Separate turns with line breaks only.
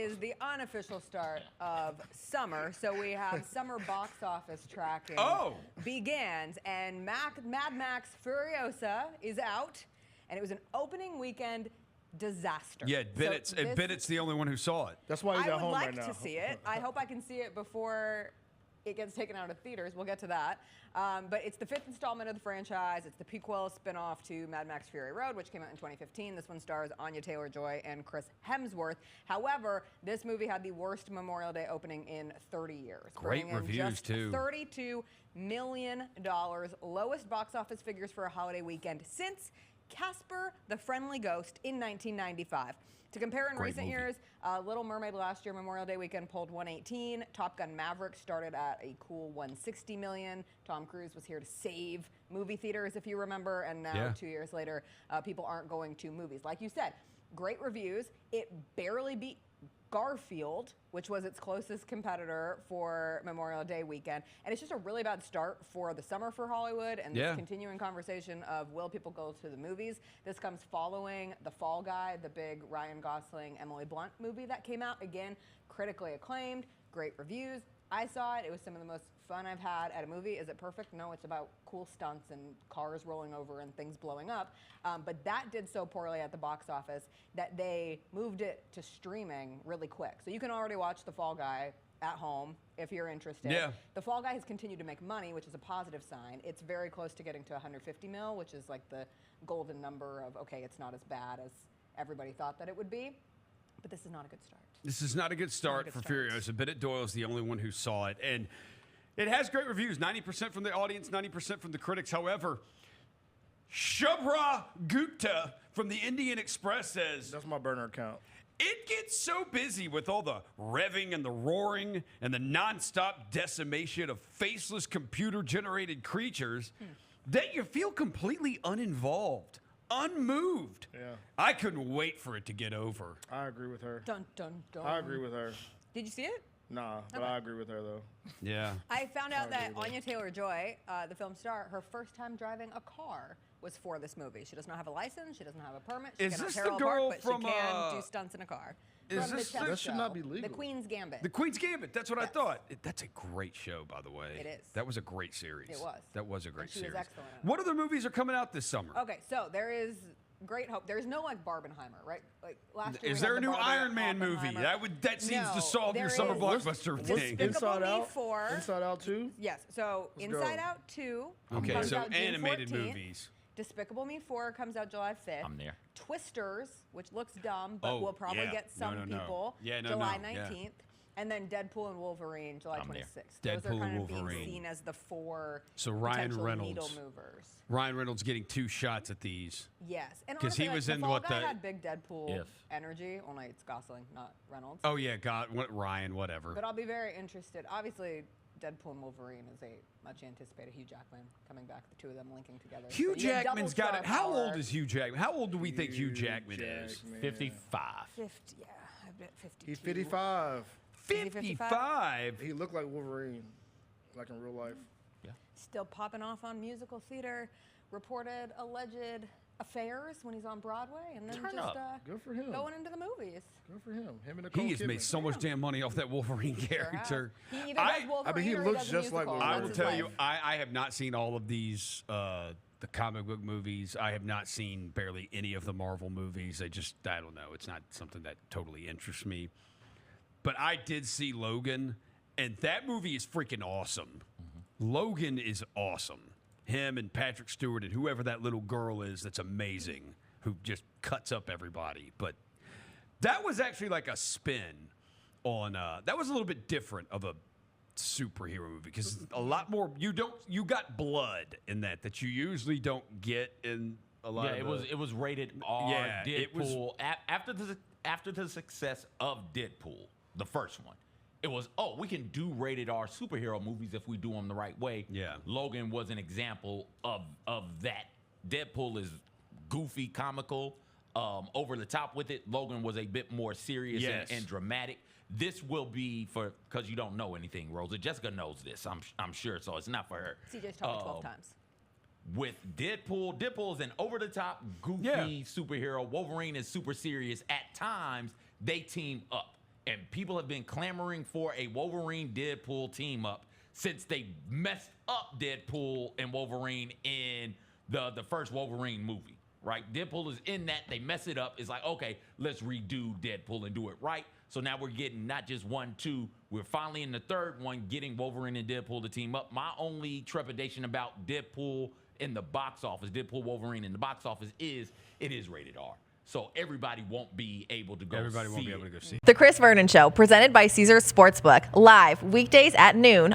is the unofficial start of summer. So we have summer box office tracking begins, and Mad Max Furiosa is out, and it was an opening weekend disaster.
Yeah, Bennett's the only one who saw it.
That's why he's at home right now.
I would like to see it. I hope I can see it before it gets taken out of theaters. We'll get to that. But it's the 5th installment of the franchise. It's the prequel spinoff to Mad Max Fury Road, which came out in 2015. This one stars Anya Taylor-Joy and Chris Hemsworth. However, this movie had the worst Memorial Day opening in 30 years.
Great reviews, too.
$32 million. Lowest box office figures for a holiday weekend since Casper the Friendly Ghost in 1995. To compare in recent years, Little Mermaid last year, Memorial Day weekend, pulled 118. Top Gun Maverick started at a cool 160 million. Tom Cruise was here to save movie theaters, if you remember, and now 2 years later, people aren't going to movies. Like you said, great reviews. It barely beat Garfield, which was its closest competitor for Memorial Day weekend. And it's just a really bad start for the summer for Hollywood and this continuing conversation of will people go to the movies. This comes following The Fall Guy, the big Ryan Gosling, Emily Blunt movie that came out. Again, critically acclaimed, great reviews. I saw it. It was some of the most fun I've had at a movie. Is it perfect? No, it's about cool stunts and cars rolling over and things blowing up. But that did so poorly at the box office that they moved it to streaming really quick. So you can already watch The Fall Guy at home if you're interested.
Yeah.
The Fall Guy has continued to make money, which is a positive sign. It's very close to getting to 150 mil, which is like the golden number of, okay, it's not as bad as everybody thought that it would be. But this is not a good start.
This is not a good start for Furiosa. Bennett Doyle is the only one who saw it. And it has great reviews, 90% from the audience, 90% from the critics. However, Shubhra Gupta from the Indian Express says,
that's my burner account.
It gets so busy with all the revving and the roaring and the nonstop decimation of faceless computer-generated creatures that you feel completely uninvolved. Unmoved.
Yeah.
I couldn't wait for it to get over.
I agree with her.
Dun, dun, dun.
I agree with her.
Did you see it?
Nah, but I agree with her, though.
Yeah.
I found out that Anya Taylor-Joy, the film star, her first time driving a car was for this movie. She does not have a license. She doesn't have a permit. She cannot tear apart, but she can do stunts in a car.
That should not be legal.
The Queen's Gambit.
The Queen's Gambit. That's what I thought. That's a great show, by the way.
It is.
That was a great series.
It was.
That was a great series.
She was excellent.
What other movies are coming out this summer?
Okay, so there is great hope. There's no like Barbenheimer, right? Like last year.
Is there a new Iron Man movie? That seems to solve your summer blockbuster thing.
Inside Out. Inside Out 2.
Yes. So Inside Out 2.
Okay, so
out June
animated
14th.
movies.
Despicable Me 4 comes out July 5th.
I'm there.
Twisters, which looks dumb, but will probably get some people, July 19th. Yeah. And then Deadpool and Wolverine, July 26th. Those are kind of being seen as the four potential needle movers.
Ryan Reynolds getting 2 shots at these.
Yes. And
because he was in
what the had big Deadpool energy, only it's Gosling, not Reynolds.
Oh, yeah, Ryan, whatever.
But I'll be very interested. Obviously, Deadpool and Wolverine is a much anticipated Hugh Jackman coming back, the two of them linking together.
Hugh Jackman's got it. How old is Hugh Jackman? How old do we think Hugh Jackman is?
55.
50, yeah, I bet 52.
He's 55.
55?
He looked like Wolverine, like in real life.
Yeah.
Still popping off on musical theater. Reported alleged affairs when he's on Broadway, and then
Good for him.
Going into the movies.
Good for him. Him and Nicole
He has made so much damn money off that Wolverine character.
He either does Wolverine
he
or
looks
he does
just like Wolverine.
I will tell you, I have not seen all of these the comic book movies. I have not seen barely any of the Marvel movies. I don't know. It's not something that totally interests me. But I did see Logan, and that movie is freaking awesome. Logan is awesome. Him and Patrick Stewart and whoever that little girl is that's amazing, who just cuts up everybody. But that was actually like a spin on, that was a little bit different of a superhero movie because a lot more, you got blood in that you usually don't get in a lot of
it was rated R.
Yeah,
Deadpool. After the success of Deadpool, the first one, it was, we can do rated R superhero movies if we do them the right way.
Yeah.
Logan was an example of that. Deadpool is goofy, comical, over the top with it. Logan was a bit more serious and dramatic. This will be because you don't know anything, Rosa. Jessica knows this, I'm sure, so it's not for her.
CJ's told me 12 times.
With Deadpool is an over-the-top, goofy superhero. Wolverine is super serious. At times, they team up. And people have been clamoring for a Wolverine-Deadpool team up since they messed up Deadpool and Wolverine in the first Wolverine movie, right? Deadpool is in that. They mess it up. It's like, okay, let's redo Deadpool and do it right. So now we're getting not just 1, 2. We're finally in the third one getting Wolverine and Deadpool to team up. My only trepidation about Deadpool in the box office, Deadpool Wolverine in the box office is it is rated R. So everybody won't be able to go see it.
Everybody won't be able to go see it.
The Chris Vernon Show, presented by Caesars Sportsbook, live weekdays at noon